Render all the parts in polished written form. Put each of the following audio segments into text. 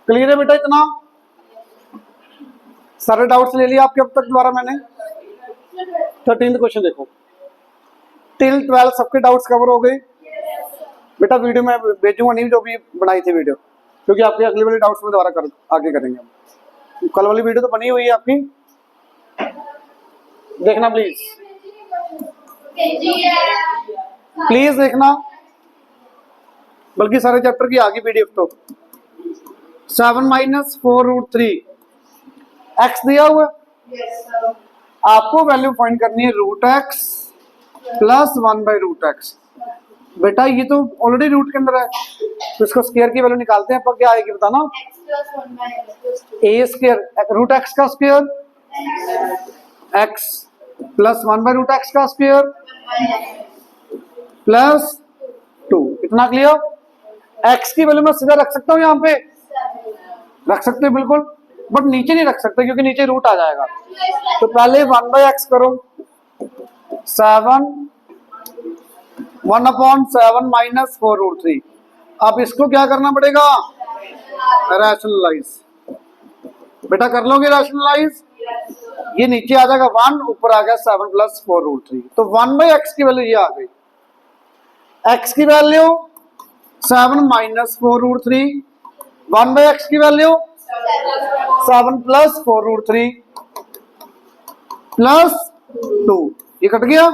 Clear है बेटा इतना? सारे डाउट्स ले लिए आपके अब तक द्वारा मैंने। 13th क्वेश्चन देखो, टिल 12 सबके डाउट्स कवर हो गए बेटा। वीडियो में भेजूंगा नहीं जो भी बनाई थी वीडियो, क्योंकि आपके अगले वाले डाउट्स में दोबारा कर आगे करेंगे हम। कल वाली वीडियो तो बनी हुई है आपकी, देखना प्लीज, प्लीज देखना, बल्कि सारे चैप्टर की आगे पीडीएफ तो 7 - 4√3 एक्स दिया हुआ है। आपको वैल्यू फाइंड करनी है √x प्लस 1/√x। बेटा ये तो ऑलरेडी रूट के अंदर है, तो इसको स्क्वायर की वैल्यू निकालते हैं। पर क्या आएगी बताना? a स्क्वायर √x का स्क्वायर x प्लस 1/√x का स्क्वायर प्लस 2। इतना क्लियर? x की वैल्यू मैं सीधा रख सकता हूँ, यहाँ पे रख सकते हैं बिल्कुल, बट नीचे नहीं रख सकते क्योंकि नीचे रूट आ जाएगा। तो पहले 1/x करो, 1/7 - 4√3। अब इसको क्या करना पड़ेगा? रैशनलाइज। बेटा कर लोगे रैशनलाइज? ये नीचे आ जाएगा 1, ऊपर आ गया 7 + 4√3। तो 1/x की वैल्यू ये आ गई। x की वैल्यू 7 - 4√3, 1/x की वैल्यू 7 + 4√3 प्लस 2। ये कट गया,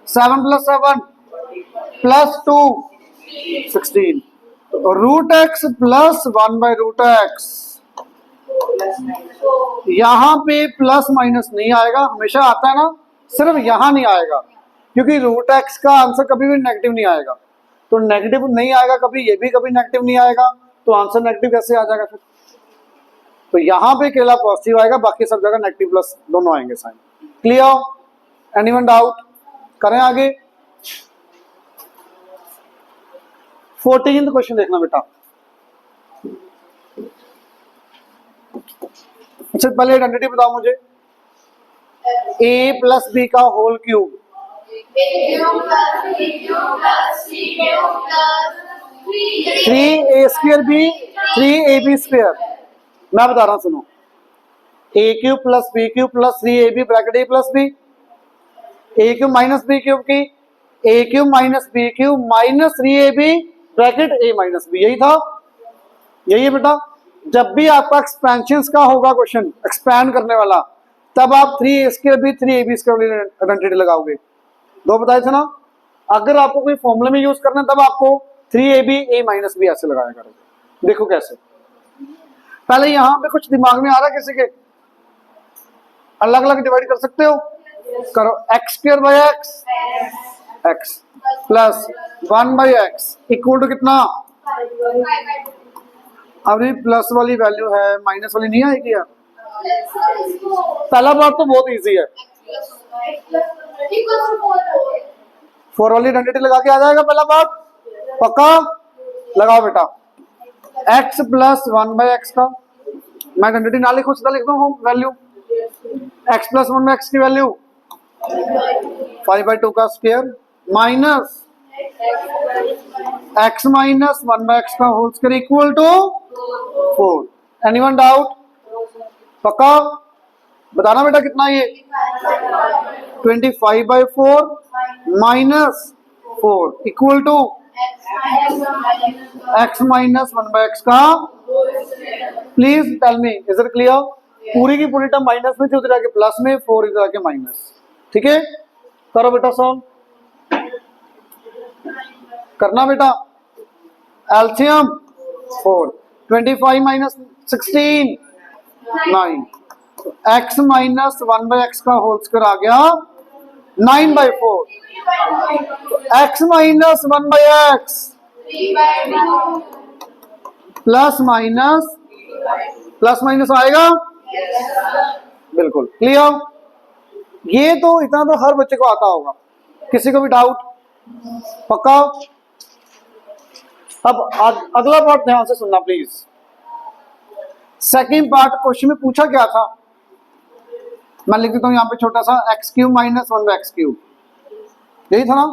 7 + 7 प्लस 2 16। √x plus 1/√x। यहां पे प्लस माइनस नहीं आएगा, हमेशा आता है ना, सिर्फ यहां नहीं आएगा, क्योंकि √x का आंसर कभी भी नेगेटिव नहीं आएगा। तो नेगेटिव नहीं आएगा कभी, ये भी कभी नेगेटिव नहीं आएगा, तो आंसर नेगेटिव कैसे आ जाएगा फिर? तो यहां पे केवल पॉजिटिव आएगा, बाकी सब जगह नेगेटिव प्लस दोनों आएंगे साइन। क्लियर? Anyone doubt? करें आगे। 14th क्वेश्चन देखना बेटा। अच्छा पहले आइडेंटिटी बताओ मुझे। a + b का होल क्यूब, 3a² 3ab²। मैं बता रहा हूं सुनो, a³ + b³ + 3ab bracket a + b, a³ - b³ की a³ - b³ - 3ab bracket a - b। यही था, यही है बेटा। जब भी आपका एक्सपेंशन का होगा क्वेश्चन, एक्सपैंड करने वाला, तब आप 3a² 3ab² आइडेंटिटी लगाओगे। दो बताए थे ना। अगर आपको कोई फॉर्मूले में यूज करना है तब आपको 3ab a - b ऐसे लगाया करोगे। देखो कैसे। पहले यहां पे कुछ दिमाग में आ रहा है किसी के? अलग अलग डिवाइड कर सकते हो, करो। x² x plus 1/x equal to कितना? अब ये प्लस वाली वैल्यू है, माइनस वाली नहीं आएगी यार। पहला बात तो बहुत इजी है, 4 वाली आइडेंटिटी लगा के आ जाएगा। पहला बात पक्का लगाओ बेटा। x प्लस 1/x का, मैं आइडेंटिटी ना लिखूं सीधा लिख दूं वैल्यू। x प्लस 1/x की वैल्यू 5/2 का स्क्वायर माइनस x - 1/x का whole square equal to 4। Anyone doubt? पक्का बताना बेटा कितना ये? 25/4 minus 4 equal to x - 1/x का। Please tell me, is it clear? पूरी की पूरी टर्म माइनस में थी, उधर आके प्लस में, 4 इधर आके माइनस। ठीक है, करो बेटा सॉल्व। करना बेटा। एल्सियम 4, 25 - 16 9, x - 1/x का होल स्क्वायर आ गया 9/4, x - 1/x प्लस माइनस आएगा। बिल्कुल क्लियर। ये तो इतना तो हर बच्चे को आता होगा, किसी को भी डाउट? पक्का। अब अगला पार्ट ध्यान से सुनना प्लीज। सेकंड पार्ट क्वेश्चन में पूछा क्या था, मैं लिख देता हूं यहाँ पे छोटा सा, x³ - 1/x³। यही था ना।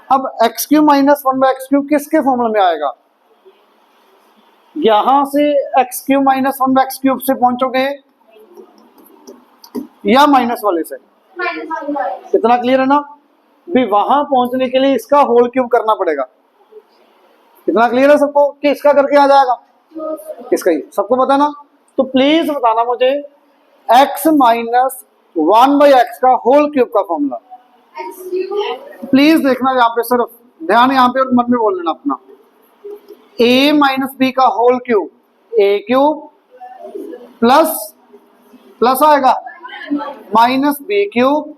अब x³ - 1/x³ किसके फॉर्मूले में आएगा? यहां से x cube minus one x cube से पहुंचोगे या माइनस वाले से? इतना क्लियर है ना? भी वहां पहुंचने के लिए इसका होल क्यूब करना पड़ेगा। इतना क्लियर है सबको कि इसका करके आ जाएगा? इसका ही सबको पता ना? तो प्लीज बताना मुझे x minus one by x का होल क्यूब का फॉर्मूला। प्लीज देखना यहाँ पे, सिर्फ ध्यान यहाँ पे और मन में बोल लेना अपना। a माइनस बी का whole cube, a cube plus plus आएगा minus b cube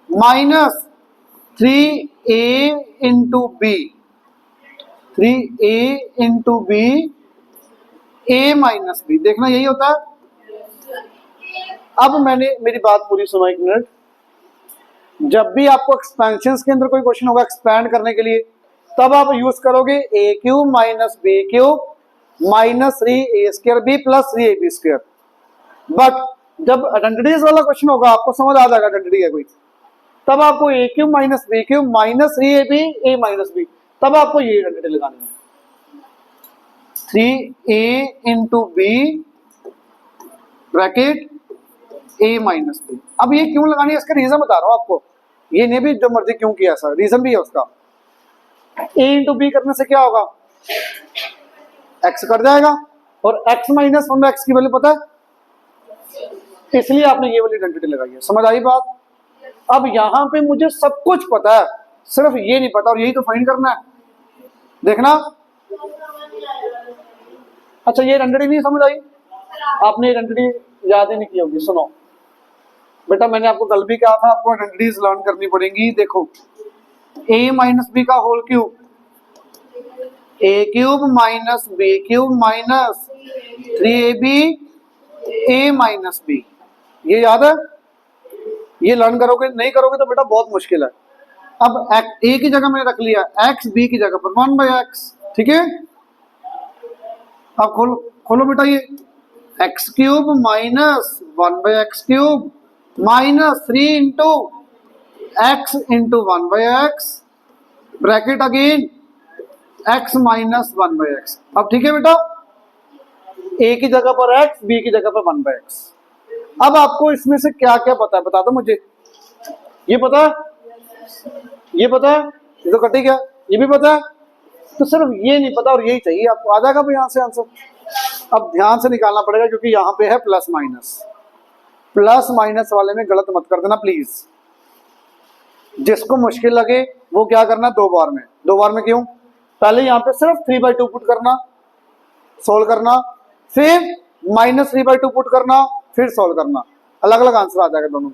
minus 3a into b, 3a into b a minus b. देखना यही होता है। अब मैंने मेरी बात पूरी सुनो एक मिनट। जब भी आपको एक्सपेंशन के अंदर कोई क्वेश्चन होगा एक्सपैंड करने के लिए, तब आप यूज करोगे a cube minus b cube minus 3a² b plus 3ab square. But जब आइडेंटिटीज वाला क्वेश्चन होगा, आपको समझ आ जाएगा आइडेंटिटी है कोई, तब आपको a cube minus b cube minus 3ab a minus b, तब आपको ये आइडेंटिटी लगानी है 3a into b bracket a minus b. अब ये क्यों लगानी है, इसका रीजन बता रहा हूं आपको। ये नहीं भी जो मर्जी क्यों किया, सर रीजन भी है उसका। a इंटू बी करने से क्या होगा, x कट जाएगा और x माइनस वन एक्स की वैल्यू पता है, इसलिए आपने ये वाली आइडेंटिटी लगाई है। समझ आई बात? अब यहां पे मुझे सब कुछ पता है, सिर्फ ये नहीं पता, और यही तो फाइंड करना है। देखना, अच्छा ये आइडेंटिटी नहीं समझ आई, आपने आइडेंटिटी याद ही नहीं की होगी। सुनो बेटा, मैंने आपको कल भी कहा था आपको आइडेंटिटीज लर्न करनी पड़ेंगी। देखो a माइनस बी का whole cube, a cube minus b cube minus 3ab a minus b, ये याद है? ये लर्न करोगे, नहीं करोगे तो बेटा बहुत मुश्किल है। अब a की जगह मैंने रख लिया x, b की जगह पर 1 बाई एक्स, ठीक है? अब खोलो खोलो बेटा, ये x cube minus 1 by x cube minus 3 into x into 1 by x bracket again x minus 1 by x. अब ठीक है बेटा, a की जगह पर x, b की जगह पर 1 बाई एक्स। अब आपको इसमें से क्या क्या पता है, बता दो मुझे। ये पता है, ये पता है, ये तो कटी गया, ये भी पता है, तो सिर्फ ये नहीं पता और यही चाहिए आपको, आ जाएगा भाई यहाँ से आंसर। अब ध्यान से निकालना पड़ेगा क्योंकि यहाँ पे है प्लस माइनस। प्लस माइनस वाले में गलत मत कर देना प्लीज। जिसको मुश्किल लगे वो क्या करना, दो बार में। दो बार में क्यों? पहले यहाँ पे सिर्फ 3/2 पुट करना, सोल्व करना, फिर माइनस 3/2 पुट करना, फिर सोल्व करना, अलग अलग आंसर आ जाएगा दोनों।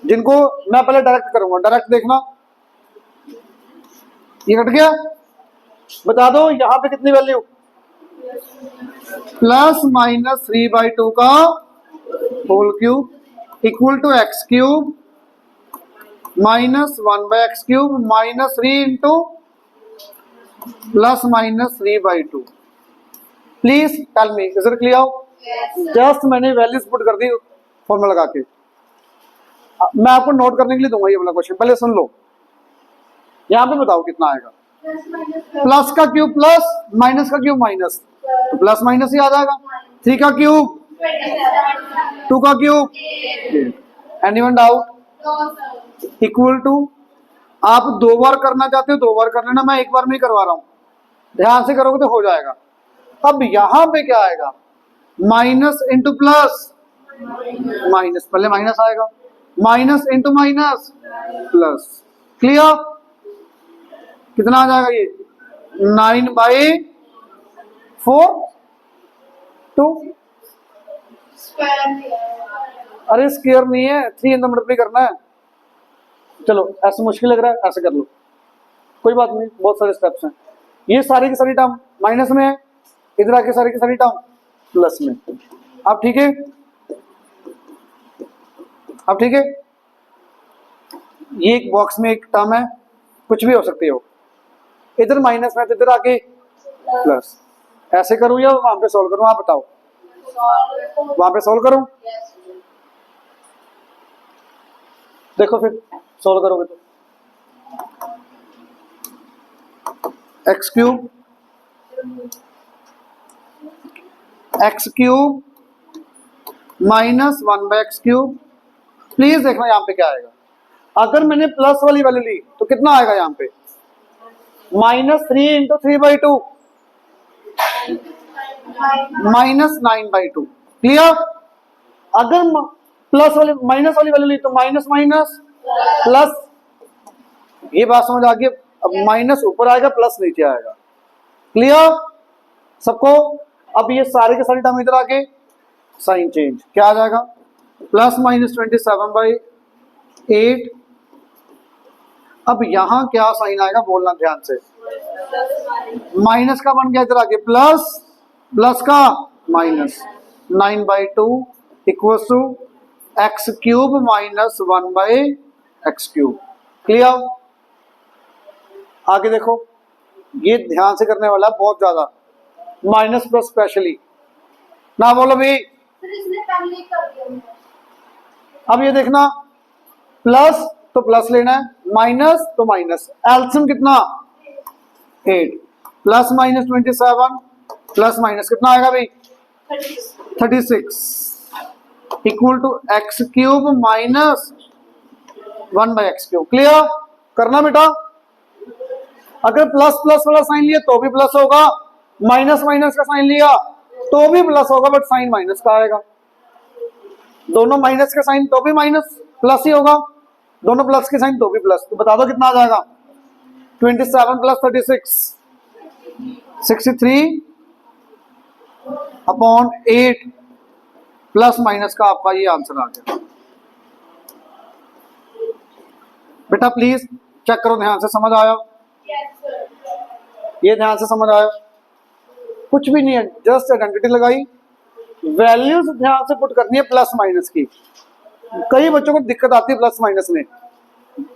जिनको मैं पहले डायरेक्ट करूंगा, डायरेक्ट देखना। ये कट गया, बता दो यहाँ पे कितनी वैल्यू, प्लस माइनस 3/2 का whole cube equal to x cube minus 1 by x cube minus 3 into plus minus 3/2। Please tell me, is it clear? Just मैंने वैल्यूज पुट कर दी फॉर्मूला लगा के। मैं आपको नोट करने के लिए दूंगा ये वाला क्वेश्चन, पहले सुन लो। यहाँ पे बताओ कितना आएगा, प्लस का क्यूब प्लस माइनस का क्यूब माइनस, तो प्लस माइनस ही आ जाएगा। 3 का क्यूब 2 का cube, anyone doubt? Equal to, आप दो बार करना चाहते हो दो बार कर लेना, मैं एक बार में ही करवा रहा हूं, ध्यान से करोगे तो हो जाएगा। अब यहां पे क्या आएगा, माइनस इंटू प्लस माइनस, पहले माइनस आएगा, minus into minus plus. Clear? कितना आ जाएगा ये, 9/4 अरे स्क्वायर नहीं है, 3 अंदर मल्टीप्लाई करना है। चलो ऐसे मुश्किल लग रहा है, ऐसे कर लो, कोई बात नहीं, बहुत सारे स्टेप्स हैं। ये सारी की सारी टर्म माइनस में है, इधर आके सारी की सारी टर्म प्लस में। अब ठीक है, अब ठीक है, ये एक बॉक्स में एक टर्म है, कुछ भी हो सकती हो, इधर माइनस में तो इधर आके प्लस। ऐसे करूं या वहां पे सोल्व करूं, आप बताओ? वहां पे सोल्व करूं? देखो फिर सोल्व करोगे तो x cube x cube minus 1/x³। Please देखना यहाँ पे क्या आएगा। अगर मैंने प्लस वाली वैल्यू ली तो कितना आएगा यहाँ पे, -3 × 3/2 -9/2। क्लियर। अगर प्लस वाली माइनस वाली वैल्यू ली तो माइनस माइनस प्लस। ये बात समझ आ गई। अब माइनस ऊपर आएगा, प्लस नीचे आएगा। क्लियर सबको। अब ये सारे के सारे टर्म इधर आके साइन चेंज, क्या आ जाएगा, +-27/8। अब यहां क्या साइन आएगा बोलना ध्यान से। माइनस का बन गया इधर आके प्लस, प्लस का minus, 9/2 equals to x³ minus 1/x³। Clear. आगे देखो, ये ध्यान से करने वाला बहुत ज्यादा, माइनस प्लस स्पेशली ना बोलो भी। अब ये देखना, प्लस तो प्लस लेना है, माइनस तो माइनस। एल्सियम कितना, 8 +-27 प्लस माइनस कितना आएगा भाई, 36 equal to x³ minus 1/x³। Clear करना बेटा। अगर प्लस प्लस वाला साइन लिया तो भी प्लस होगा, माइनस माइनस का साइन लिया तो भी प्लस होगा, बट साइन माइनस का आएगा। दोनों माइनस का साइन तो भी माइनस, प्लस ही होगा। दोनों प्लस के साइन तो भी प्लस। तो बता दो कितना आ जाएगा, 27 + 36 63/8 प्लस माइनस का आपका ये आंसर आ गया। बेटा प्लीज चेक करो ध्यान से, समझ आया? ये ध्यान से समझ आया? कुछ भी नहीं है, जस्ट आइडेंटिटी लगाई, वैल्यूज ध्यान से पुट करनी है प्लस माइनस की। कई बच्चों को दिक्कत आती है प्लस माइनस में।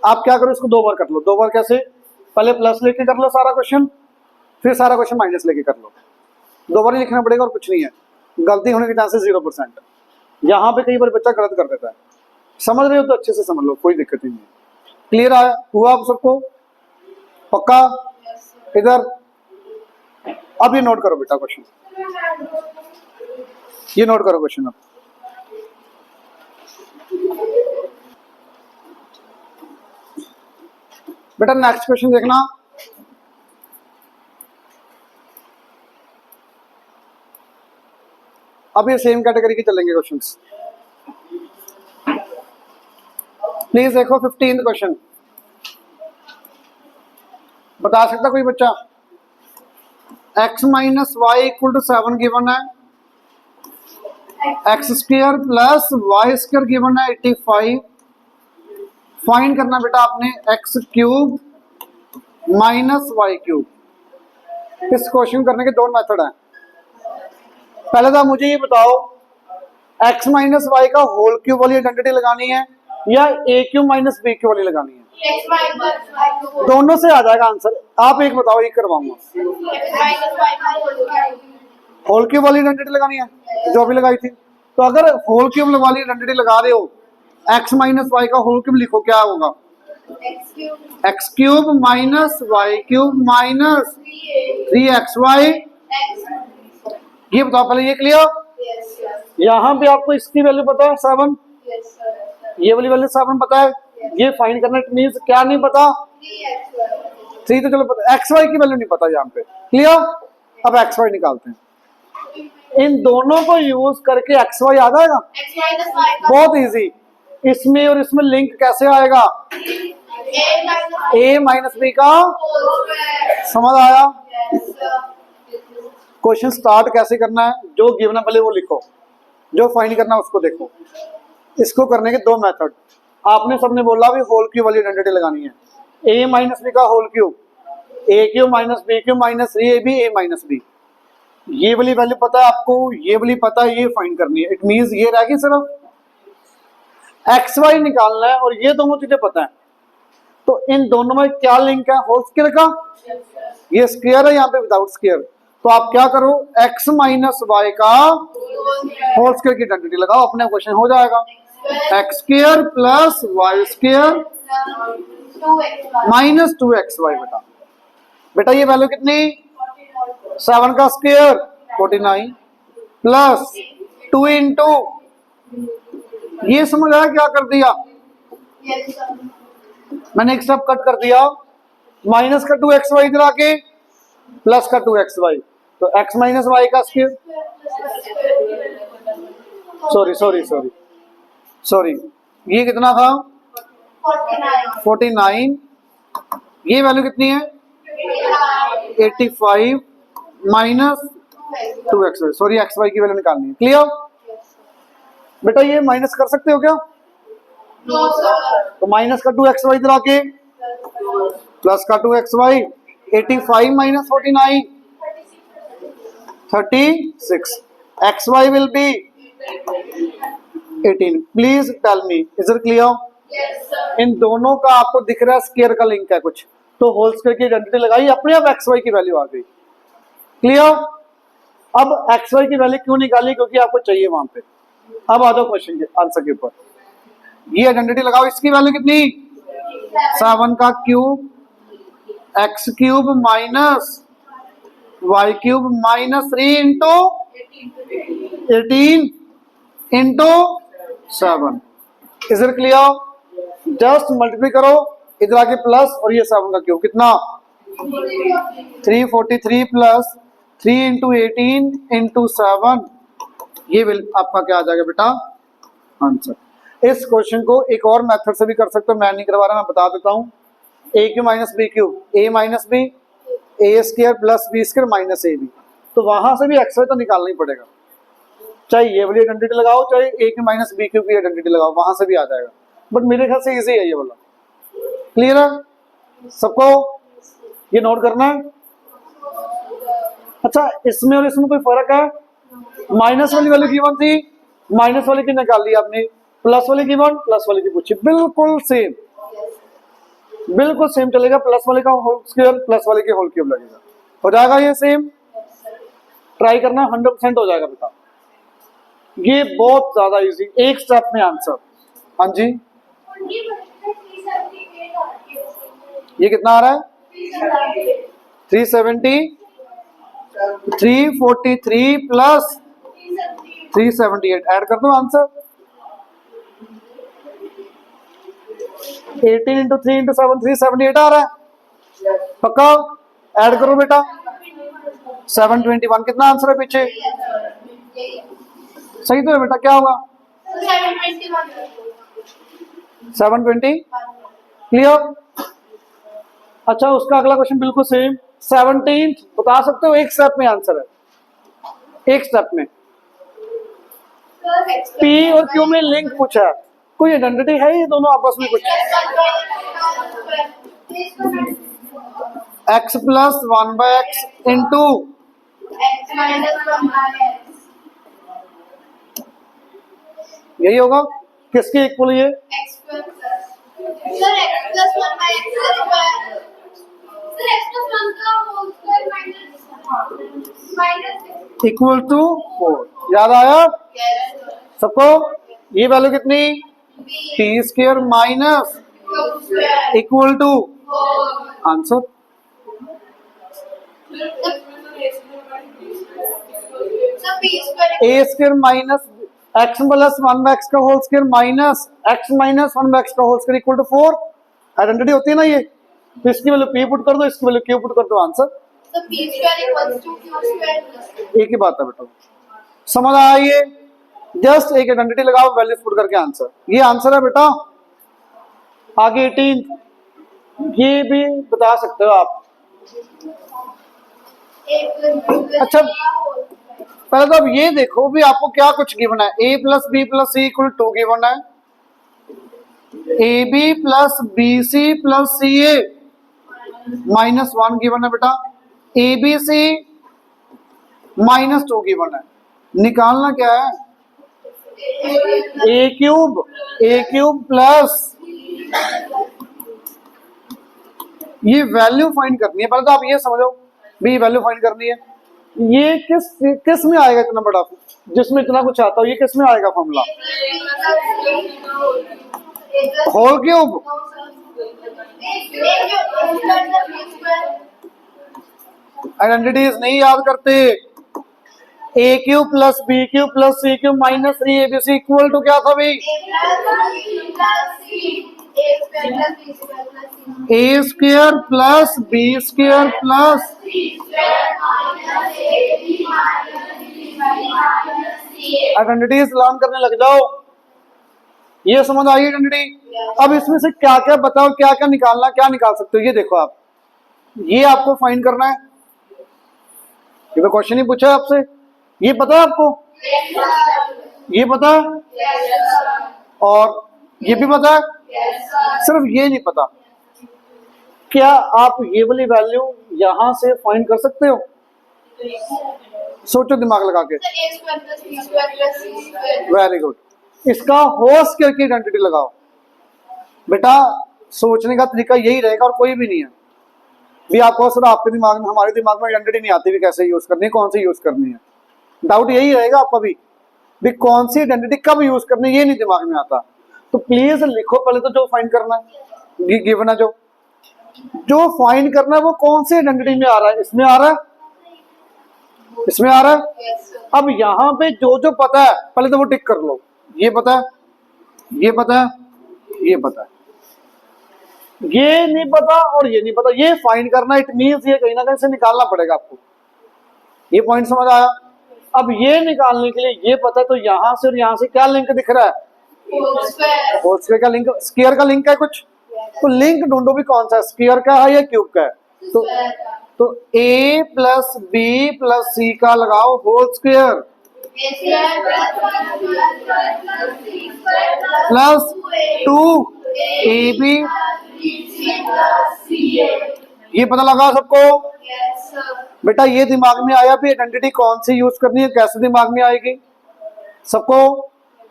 आप क्या करो, इसको 2 बार कर लो। 2 बार कैसे, पहले प्लस लेके कर लो सारा क्वेश्चन, फिर सारा क्वेश्चन माइनस लेके कर लो। 2 बार ही लिखना पड़ेगा और कुछ नहीं है। गलती होने के चांसेस 0%। यहाँ पे कई बार बच्चा गलत कर देता है। समझ रहे हो तो अच्छे से समझ लो, कोई दिक्कत नहीं है। क्लियर आया हुआ आप सबको? पक्का? इधर अब ये नोट करो बेटा क्वेश्चन, ये नोट करो क्वेश्चन। अब बेटा नेक्स्ट क्वेश्चन देखना। अब ये सेम कैटेगरी के चलेंगे क्वेश्चंस। प्लीज देखो 15th क्वेश्चन। बता सकता कोई बच्चा? x - y = 7 गिवन है, x² + y² गिवन है 85। फाइंड करना बेटा आपने x³ माइनस y³। इस क्वेश्चन करने के 2 मेथड हैं। पहले तो मुझे ये बताओ, x - y का होल क्यूब वाली आइडेंटिटी लगानी है या a³ - b³ वाली लगानी है? दोनों से आ जाएगा आंसर। आप एक बताओ, एक करवाऊंगा। होल क्यूब वाली आइडेंटिटी लगानी है, जो भी लगाई थी। तो अगर होल क्यूब वाली आइडेंटिटी लगा रहे हो, x - y का होल क्यूब लिखो, क्या होगा, x³ minus y³ minus 3xy। ये बताओ पहले, ये क्लियर? यहाँ पे आपको इसकी वैल्यू पता है 7, ये वाली वैल्यू 7 पता है। ये फाइंड करना मींस क्या नहीं पता, 3 तो चलो पता, xy की वैल्यू नहीं पता यहाँ पे। क्लियर? अब xy निकालते हैं। इन दोनों को यूज करके xy आ जाएगा, बहुत इजी। इसमें और इसमें लिंक कैसे आएगा, a - b का, समझ आया? क्वेश्चन स्टार्ट कैसे करना है, जो गिवन है पहले वो लिखो, जो फाइंड करना है उसको देखो। इसको करने के 2 मेथड। आपने सबने बोला भी होल क्यूब वाली आइडेंटिटी लगानी है, a - b का whole cube, a³ - b³ minus 3ab a - b। ये वाली वैल्यू पता है आपको, ये वाली पता है, ये फाइंड करनी है। इट मींस ये रह गई सिर्फ xy निकालना है, और ये दोनों चीजें पता है। तो इन दोनों में क्या लिंक है, होल स्क्वायर का। ये स्क्वायर है यहाँ पे विदाउट स्क्वायर। तो आप क्या करो, x - y का होल स्क्वायर की आइडेंटिटी लगाओ, अपने क्वेश्चन हो जाएगा। x² + y² minus 2xy। बेटा बेटा ये वैल्यू कितनी, 7 का स्क्वायर 49, प्लस 2 इंटू, ये समझ आया क्या कर दिया मैंने, एक स्टेप कट कर दिया, माइनस का 2xy इधर आके प्लस का 2xy, तो x माइनस वाई का square, sorry sorry sorry sorry, ये कितना था 49, ये वैल्यू कितनी है 85 माइनस 2xy, सॉरी xy की वैल्यू निकालनी है। क्लियर बेटा, ये माइनस कर सकते हो क्या? तो माइनस का 2xy इधर आके प्लस का 2xy, 85 minus 49 36, xy will be 18। Please tell me, is it clear? इन दोनों का आपको दिख रहा है स्क्वायर का लिंक है कुछ, तो होल स्क्वायर की आइडेंटिटी लगाई, अपने आप xy की वैल्यू आ गई। क्लियर? अब xy की वैल्यू क्यों निकाली? क्योंकि आपको चाहिए वहां पे। अब आ जाओ क्वेश्चन के आंसर के ऊपर, ये आइडेंटिटी लगाओ, इसकी वैल्यू कितनी 7 का cube x cube minus y cube minus 3 into 18 into 7। Is it clear? Just multiply करो, इधर आके प्लस और ये 7 का क्यूब कितना 343 प्लस 3 इंटू 18 इंटू 7, ये विल आपका क्या आ जाएगा बेटा आंसर। इस क्वेश्चन को एक और मेथड से भी कर सकते हो, मैं नहीं करवा रहा, मैं बता देता हूँ। A cube minus b cube, a minus b, a square plus b square minus a b, तो वहां से भी एक्स तो निकालना ही पड़ेगा, चाहे ये वाली आइडेंटिटी लगाओ चाहे ए क्यू माइनस बी क्यूब की आइडेंटिटी लगाओ, वहां से भी आ जाएगा, बट मेरे ख्याल से इजी है ये वाला। क्लियर है सबको? ये नोट करना है। अच्छा, इसमें और इसमें कोई फर्क है? माइनस वाली वैल्यू गिवन थी, माइनस वाली की निकाल ली आपने, प्लस वाली गिवन, प्लस वाली की पूछी, बिल्कुल सेम, बिल्कुल सेम चलेगा। प्लस वाले का होल स्क्वायर प्लस वाले के होल क्यूब लगेगा, हो जाएगा ये सेम। ट्राई करना, 100% हो जाएगा बेटा, ये बहुत ज्यादा इजी, एक स्टेप में आंसर। हाँ जी, ये कितना आ रहा है 370, 343 प्लस 378, ऐड कर दो आंसर। 18 इंटू 3 इंटू 7 378 आ रहा है पक्का? ऐड करो बेटा, 721 कितना आंसर है पीछे? सही तो है बेटा, क्या होगा 720। क्लियर? अच्छा, उसका अगला क्वेश्चन बिल्कुल सेम, 17 बता सकते हो? एक स्टेप में आंसर है, एक स्टेप में। पी और क्यू में लिंक पूछा है, कोई आइडेंटिटी है ये दोनों आपस में कुछ? x प्लस 1/x इंटू यही होगा, किसके इक्वल ये? इक्वल टू 4, याद आया सबको? ये वैल्यू कितनी T square minus equal to answer. A square minus x plus 1/x का whole square minus x minus 1/x का whole square equal to 4, identity होती है ना ये, तो इसकी वैल्यू p पुट कर दो, इसकी वैल्यू q पुट कर दो, आंसर। तो p square equals to q square, एक ही बात है बेटा, समझ आया? ये जस्ट एक आइडेंटिटी लगाओ, वैल्यूज पुट करके आंसर, ये आंसर है बेटा। आगे 18, ये भी बता सकते हो आप। अच्छा, पहले तो अब ये देखो भी आपको क्या कुछ गिवन है, a plus b plus c equal 2 given है, a b plus b c plus c a minus 1 given है बेटा, a b c minus 2 given है, निकालना क्या है? ए क्यूब प्लस, ये वैल्यू फाइंड करनी है। पहले तो आप ये समझो भी वैल्यू फाइंड करनी है, ये किस में आएगा इतना बड़ा, जिसमें इतना कुछ आता हो, ये किस में आएगा फॉर्मूला? होल क्यूब, आइडेंटिटीज नहीं याद करते, a cube plus b cube plus c cube minus 3abc equal to क्या था भाई? A square plus b square plus identities learn करने लग जाओ। ये समझ आई आइडेंटिटी? अब इसमें से क्या क्या बताओ, क्या क्या निकालना, क्या निकाल सकते हो? ये देखो आप, ये आपको फाइंड करना है। ये तो क्वेश्चन ही पूछा है आपसे। ये पता है आपको? ये पता है? और ये भी पता है? सिर्फ ये नहीं पता। क्या आप ये वाली वैल्यू यहां से फाइंड कर सकते हो? सोचो दिमाग लगा के। Very good. इसका होल स्क्वायर की आइडेंटिटी लगाओ। बेटा सोचने का तरीका यही रहेगा और कोई भी नहीं है। भी आपको सर आपके दिमाग में, हमारे दिमाग में आइडेंटिटी नहीं आती भी कैसे यूज करनी है, कौन सी यूज करनी है। डाउट यही रहेगा आपका भी कौन सी आइडेंटिटी कब यूज करनी है, ये नहीं दिमाग में आता। तो प्लीज लिखो पहले तो जो फाइंड करना है, गिवन है जो फाइंड करना है वो कौन सी आइडेंटिटी में आ रहा है? इसमें आ रहा है, इसमें आ रहा है। अब यहाँ पे जो जो पता है पहले तो वो टिक कर लो। ये पता है, ये पता है, ये पता है, ये नहीं पता और ये नहीं पता। ये फाइंड करना, इट मींस ये कहीं ना कहीं से निकालना पड़ेगा आपको। ये पॉइंट समझ आया? अब ये निकालने के लिए ये पता है तो यहां से और यहां से क्या लिंक दिख रहा है? होल स्क्वायर का लिंक, स्क्वायर का लिंक है कुछ, तो लिंक ढूंढो भी कौन सा है, स्क्वायर का है या क्यूब का है। तो a प्लस बी प्लस सी का लगाओ होल स्क्वायर प्लस 2ab, ये पता लगा सबको? बेटा ये दिमाग में आया भी आइडेंटिटी कौन सी यूज करनी है, कैसे दिमाग में आएगी सबको?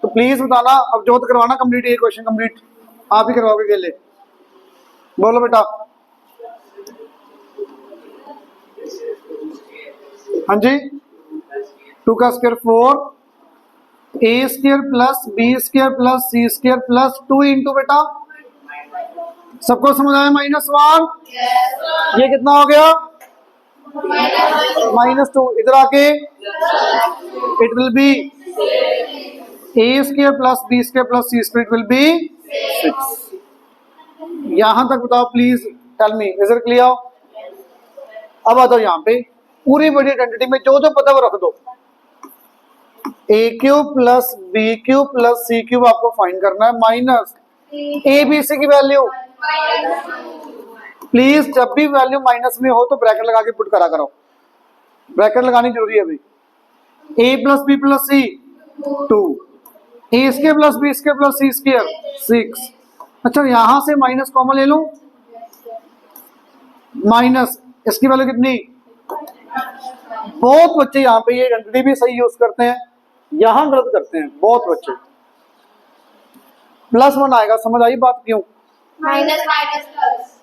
तो प्लीज बताना। अब जो करवाना कंप्लीट, ये क्वेश्चन कंप्लीट आप ही करवाओगे अकेले। बोलो बेटा। हाँ जी, 2 का square 4, a square plus b square plus c square plus 2 into बेटा सबको समझ आया -1। ये कितना हो गया? -2। इधर आके it will be a square plus b square plus c square, it will be 6। यहां तक बताओ please, tell me, is it clear? अब आ जाओ यहाँ पे, पूरी बड़ी आइडेंटिटी में जो जो पता वो रख दो। A cube plus b cube plus c cube आपको फाइंड करना है, माइनस ए बी सी की वैल्यू। प्लीज जब भी वैल्यू माइनस में हो तो ब्रैकेट लगा के पुट करा करो, ब्रैकेट लगानी जरूरी है अभी। A plus b plus c 2, a square plus b square plus c square 6। अच्छा यहां से माइनस कॉमन ले लूं, माइनस इसकी वैल्यू कितनी? बहुत बच्चे यहाँ पे ये आइडेंटिटी भी सही यूज करते हैं, यहां गलत करते हैं बहुत बच्चे। +1 आएगा, समझ आई बात क्यों? माइनस माइनस प्लस,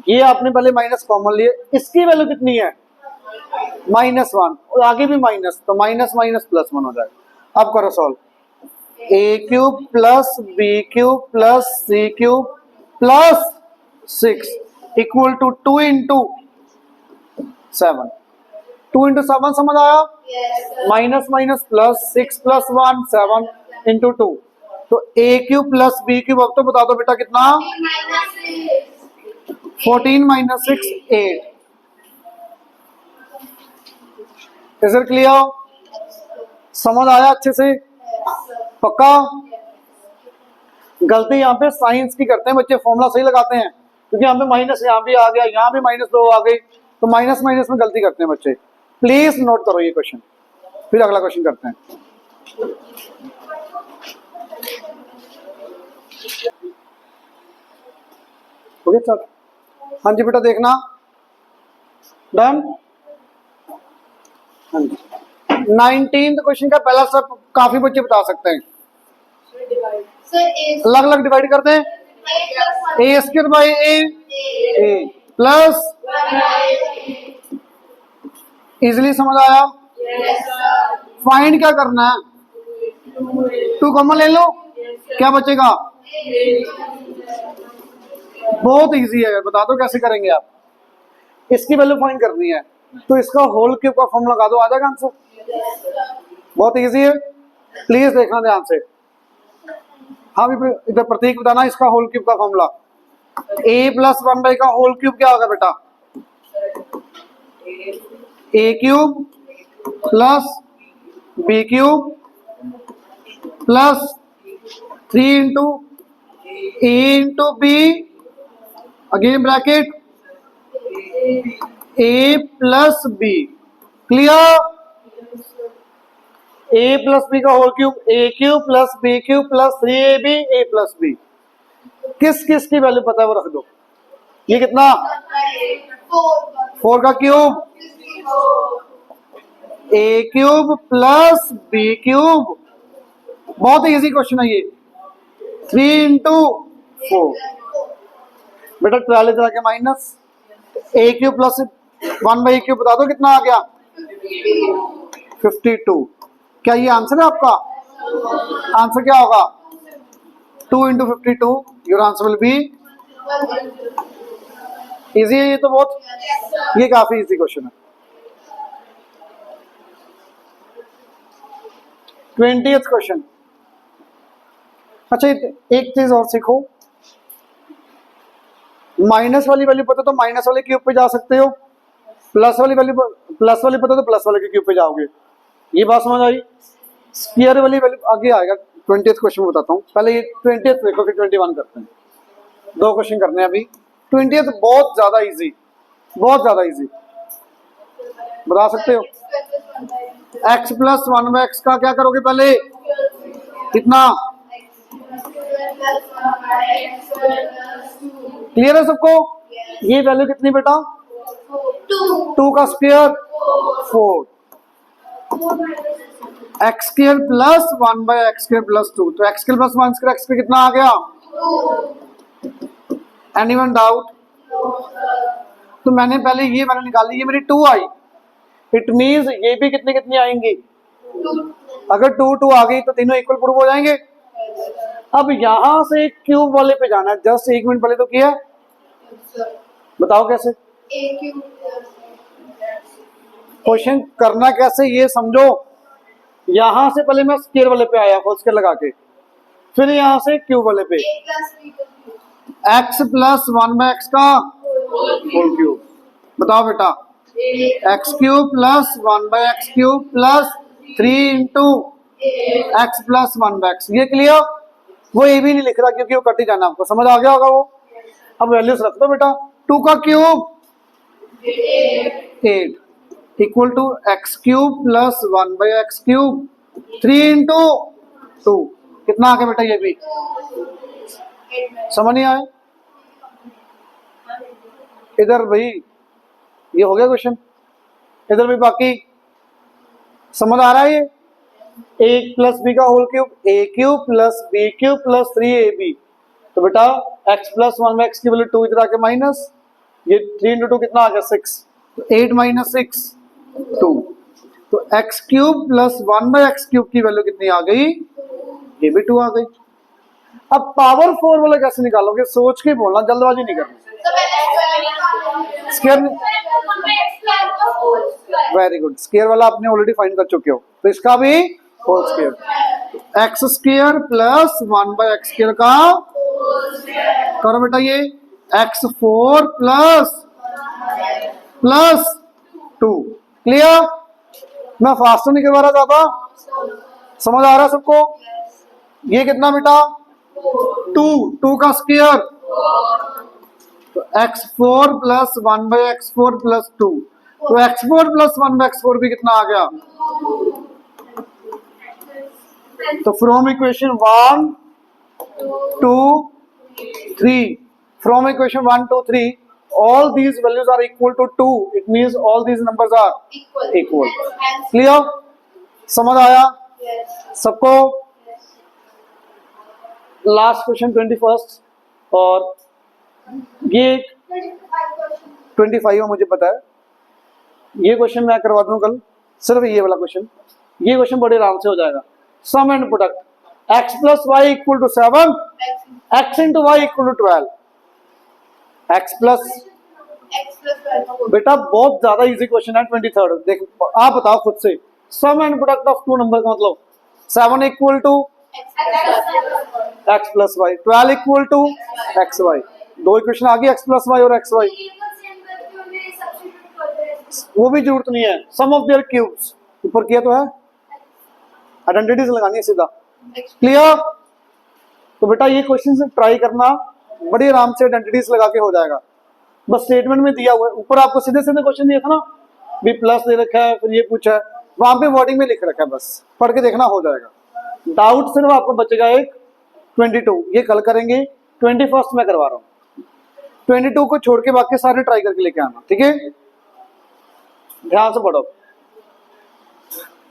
ये आपने पहले माइनस कॉमन लिए, इसकी वैल्यू कितनी है? -1 और आगे भी माइनस, तो माइनस माइनस +1 हो जाएगा। अब करो solve. A cube plus b cube plus c cube plus 6 equal to 2 into 7। 2 into 7 समझ आया? Minus minus plus 6 plus 1 7 into 2, तो a cube plus b cube. अब तो बता दो बेटा कितना? 14 माइनस 6 8। Is it clear? समझ आया अच्छे से? पक्का? गलती यहाँ पे साइंस की करते हैं बच्चे, फॉर्मूला सही लगाते हैं क्योंकि यहाँ पे माइनस यहाँ भी आ गया, यहाँ भी -2 आ गई, तो माइनस माइनस में गलती करते हैं बच्चे। प्लीज नोट करो ये क्वेश्चन, फिर अगला क्वेश्चन करते हैं। ओके सर, हाँ जी बेटा देखना, डन। हाँ जी, 19th क्वेश्चन का पहला स्टेप काफी बच्चे बता सकते हैं। अलग अलग डिवाइड करते हैं, a square by a plus, easily समझ आया? फाइंड क्या करना है? 2 कॉमन ले लो, क्या बचेगा? बहुत इजी है, बता दो कैसे करेंगे आप। इसकी वैल्यू फाइंड करनी है तो इसका होल क्यूब का फॉर्मूला लगा दो, आ जाएगा आंसर। बहुत इजी है, प्लीज देखना ध्यान से। हाँ भी इधर प्रतीक बताना इसका होल क्यूब का फॉर्मूला। a प्लस 1 का होल क्यूब क्या होगा बेटा? a cube plus b cube plus 3 into a into b, again bracket a plus b। Clear? a plus b का whole cube a cube plus b cube plus 3ab a plus b। किस किस की value पता है वो रख दो। ये कितना? 4 का cube a cube plus b cube, बहुत ही इजी क्वेश्चन है ये। 3 इंटू 4 बेटा 12 इधर आके minus a cube plus 1 by cube बता दो कितना आ गया? 52। क्या ये आंसर है आपका? आंसर क्या होगा? 2 into 52, your answer will be. Easy है ये तो बहुत, ये काफी इजी क्वेश्चन है। 20th question. अच्छा एक चीज और सीखो, माइनस वाली वैल्यू पता तो माइनस वाले क्यूब पे जा सकते हो, प्लस वाली वैल्यू प्लस वाली पता तो प्लस वाले के क्यूब पे जाओगे। ये बात समझ आई? स्क्वायर वाली वैल्यू आगे आएगा 20th क्वेश्चन में बताता हूँ, पहले ये 20th देखो फिर 21 करते हैं। 2 क्वेश्चन करने हैं अभी। 20th बहुत ज्यादा इजी, बहुत ज्यादा इजी, बता सकते हो। x प्लस 1/x का क्या करोगे पहले? कितना? क्लियर है सबको? ये वैल्यू कितनी बेटा? 2 का square 4, x square plus 1/x square plus 2, तो x square plus 1 square x square कितना आ गया? Anyone doubt? तो मैंने पहले ये वैल्यू निकाली, ये मेरी 2 आई, इट मींस ये भी कितनी कितनी आएंगी? अगर 2 2 आ गई तो तीनों इक्वल प्रूव हो जाएंगे। अब यहां से क्यूब वाले पे जाना है, जस्ट 1 मिनट पहले तो किया, बताओ कैसे? क्वेश्चन करना कैसे ये समझो। यहां से पहले मैं स्क्वायर वाले पे आया, होल स्क्वायर लगा के, फिर यहां से क्यूब वाले पे, x प्लस 1/x का होल क्यूब। बताओ बेटा, x cube plus 1/x cube plus 3 into x plus 1/x। ये क्लियर? वो ए भी नहीं लिख रहा क्योंकि वो कट ही जाना, आपको समझ आ गया होगा वो। अब वैल्यूज रख दो बेटा, 2 का cube 8 equal to x cube plus 1/x cube 3 into 2, कितना आ गया बेटा? ये भी समझ नहीं आया? इधर भाई ये हो गया क्वेश्चन, इधर भी बाकी समझ आ रहा है? ये a प्लस बी का whole cube a cube plus b cube plus 3ab, तो बेटा x प्लस 1/x की वैल्यू 2 इधर आके माइनस, ये 3 इंटू 2 कितना आ गया? 6, तो 8 माइनस 6 2, तो x cube plus 1/x cube की वैल्यू कितनी आ गई? ये भी 2 आ गई। अब पावर 4 वाला कैसे निकालोगे? सोच के बोलना, जल्दबाजी नहीं करनी। स्क्वायर, वेरी गुड, स्क्वायर वाला आपने ऑलरेडी फाइंड कर चुके हो, तो इसका भी whole square. X square plus 1/x square का करो बेटा, ये x4 प्लस 2। क्लियर? मैं फास्ट नहीं करवा रहा ज्यादा, समझ आ रहा है सबको? ये कितना बेटा? 2 का स्क्वायर, तो x4 प्लस 1/x4 प्लस 2, तो x4 प्लस 1/x4 भी कितना आ गया? तो from equation 1 2 3, from equation 1 2 3 all these values are equal to 2, it means all these numbers are equal. Clear? समझ आया सबको? लास्ट क्वेश्चन 21st, और ये 25 है मुझे पता है, ये क्वेश्चन मैं करवा दूं कल, सिर्फ ये वाला क्वेश्चन। ये क्वेश्चन बड़े आराम से हो जाएगा। Sum and product x plus y equal to 7, x into y equal to 12, x plus बेटा बहुत ज्यादा इजी क्वेश्चन है। 23rd देख, आप बताओ खुद से, sum and product of two number का मतलब 7 equal to x plus y, 12 equal to x y. दो इक्वेशन आ गई, x प्लस वाई और एक्स वाई। वो भी जरूरत नहीं है, सम ऑफ देयर क्यूब्स ऊपर किया तो है, आइडेंटिटीज लगानी है सीधा। क्लियर? तो बेटा ये क्वेश्चन से ट्राई करना, बड़ी आराम से आइडेंटिटीज लगा के हो जाएगा। बस स्टेटमेंट में दिया हुआ है, ऊपर आपको सीधे सीधे क्वेश्चन दिया था ना, बी प्लस दे रखा है, फिर ये पूछा है, वहां पे वर्डिंग में लिख रखा है, बस पढ़ के देखना हो जाएगा। डाउट सिर्फ आपको बचेगा एक 22, ये कल करेंगे, 21 में करवा रहा हूँ। 22 को छोड़ के बाकी सारे ट्राई करके लेके आना, ठीक है? ध्यान से पढ़ो।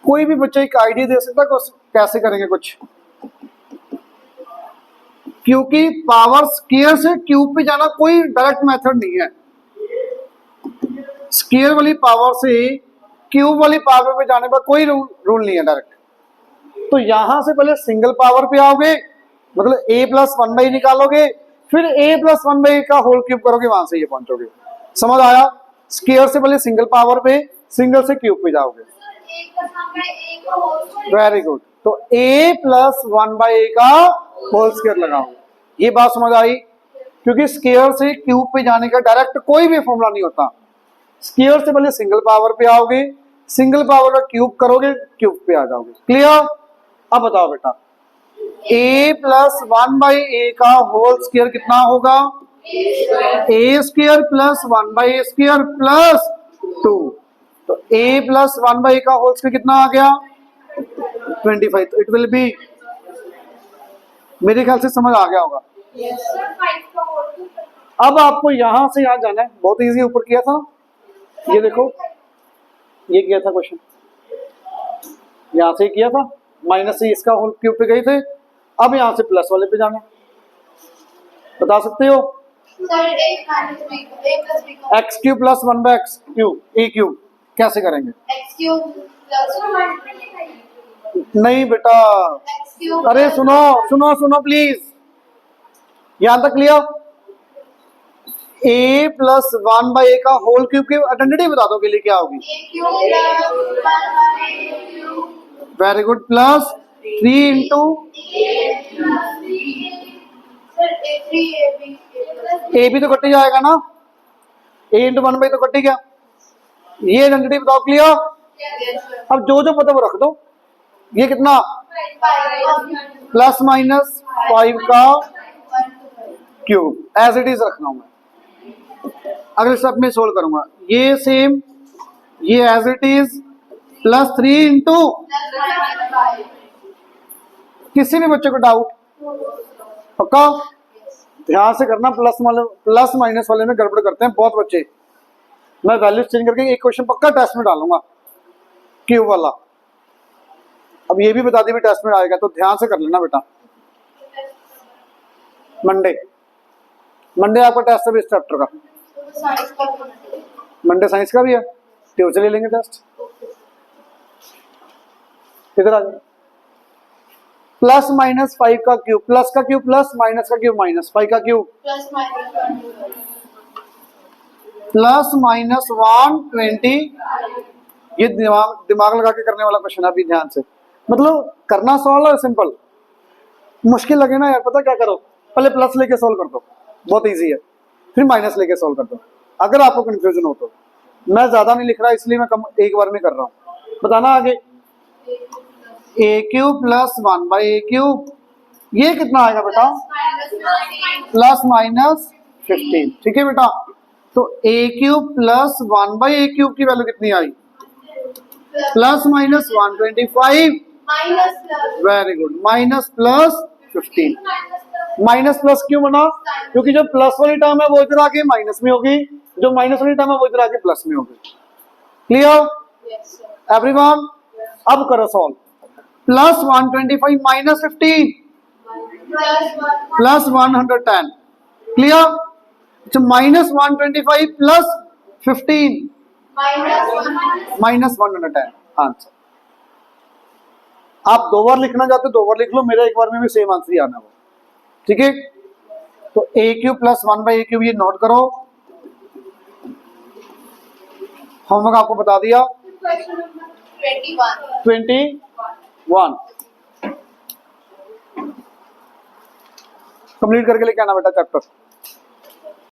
कोई भी बच्चा एक आइडिया दे सकता है कैसे करेंगे कुछ, क्योंकि पावर स्क्वायर से क्यूब पे जाना कोई डायरेक्ट मेथड नहीं है। स्क्वायर वाली पावर से क्यूब वाली पावर पे जाने पर कोई रूल नहीं है डायरेक्ट। तो यहां से पहले सिंगल पावर पे आओगे, मतलब a प्लस 1/a निकालोगे, फिर a प्लस 1/a का होल क्यूब करोगे, वहां से ये पहुंचोगे। समझ आया? स्क्वायर से पहले सिंगल पावर पे, सिंगल से क्यूब पे जाओगे। Very good. तो a प्लस 1/a का होल स्क्वायर लगाओगे, ये बात समझ आई? क्योंकि स्क्वायर से क्यूब पे जाने का डायरेक्ट कोई भी फॉर्मूला नहीं होता। स्क्वायर से पहले सिंगल पावर पे आओगे, सिंगल पावर का क्यूब करोगे, क्यूब पे आ जाओगे। क्लियर? अब बताओ बेटा, a प्लस 1/a का होल स्क्वायर कितना होगा? a square plus 1/a square plus 2। तो a प्लस 1/a का होल स्क्वायर कितना आ गया? 25। तो इट विल बी, मेरे ख्याल से समझ आ गया होगा। अब आपको यहां से यहां जाना है, बहुत इजी, ऊपर किया था, ये देखो, ये किया था क्वेश्चन, यहां से किया था, माइनस से इसका होल क्यूब पे गए थे, अब यहां से प्लस वाले पे जाना। बता सकते हो? X cube plus 1/x cube, a cube कैसे करेंगे? नहीं बेटा, अरे सुनो सुनो सुनो प्लीज, यहां तक लिया। a प्लस 1/a का होल क्यूब की आइडेंटिटी बता दो, के लिए क्या होगी? Very good. प्लस 3 इंटू ए भी तो कट ही जाएगा ना, a इंटू 1/a तो कट ही गया। ये आइडेंटिटी बताओ। क्लियर? अब जो जो पता वो रख दो। ये कितना? प्लस माइनस 5 का क्यूब, एज इट इज रखना हूं मैं। अगले स्टेप में सोल्व करूंगा, ये सेम, ये as it is, plus 3 into, किसी भी बच्चे को डाउट? पक्का? ध्यान से करना, प्लस माइनस वाले में गड़बड़ करते हैं बहुत बच्चे। मैं वैल्यू चेंज करके एक क्वेश्चन पक्का टेस्ट में डालूंगा, क्यूब वाला। अब ये भी बता दी भी टेस्ट में आएगा, तो ध्यान से कर लेना बेटा। मंडे आपका टेस्ट है इस चैप्टर का, मंडे साइंस का भी है, ट्यूसडे ले लेंगे टेस्ट। इधर आ जाओ। प्लस माइनस 5 का क्यूब, प्लस का क्यूब प्लस, माइनस का क्यूब माइनस, 5 का क्यूब प्लस माइनस 120। ये दिमाग लगा के करने वाला क्वेश्चन है, अभी ध्यान से, मतलब करना सॉल्व है सिंपल। मुश्किल लगे ना यार, पता क्या करो, पहले प्लस लेके सॉल्व कर दो, बहुत इजी है, फिर माइनस लेके सॉल्व कर दो। अगर आपको कंफ्यूजन हो तो, मैं ज्यादा नहीं लिख रहा इसलिए मैं कम एक बार में कर रहा हूँ। बताना आगे, a क्यूब प्लस 1/a क्यूब, ये कितना आएगा बेटा? Plus minus 15। ठीक है बेटा? तो a क्यूब प्लस 1/a क्यूब की वैल्यू कितनी आई? Plus minus 125। Very good, minus plus 15। Minus plus क्यों बना? क्योंकि जो प्लस वाली टर्म है वो इधर आके माइनस में होगी, जो माइनस वाली टर्म है वो इधर आके प्लस में होगी। Clear everyone? अब करो solve. Plus 125 minus 15 plus 110। Clear? तो माइनस 125 प्लस 15 माइनस 110 आंसर। आप दो बार लिखना चाहते दो बार लिख लो, मेरा एक बार में भी सेम आंसर ही आना वो। ठीक है? तो a क्यूब प्लस 1/a क्यूब ये नोट करो, होमवर्क आपको बता दिया। 21. 21 कंप्लीट करके लेके आना बेटा चैप्टर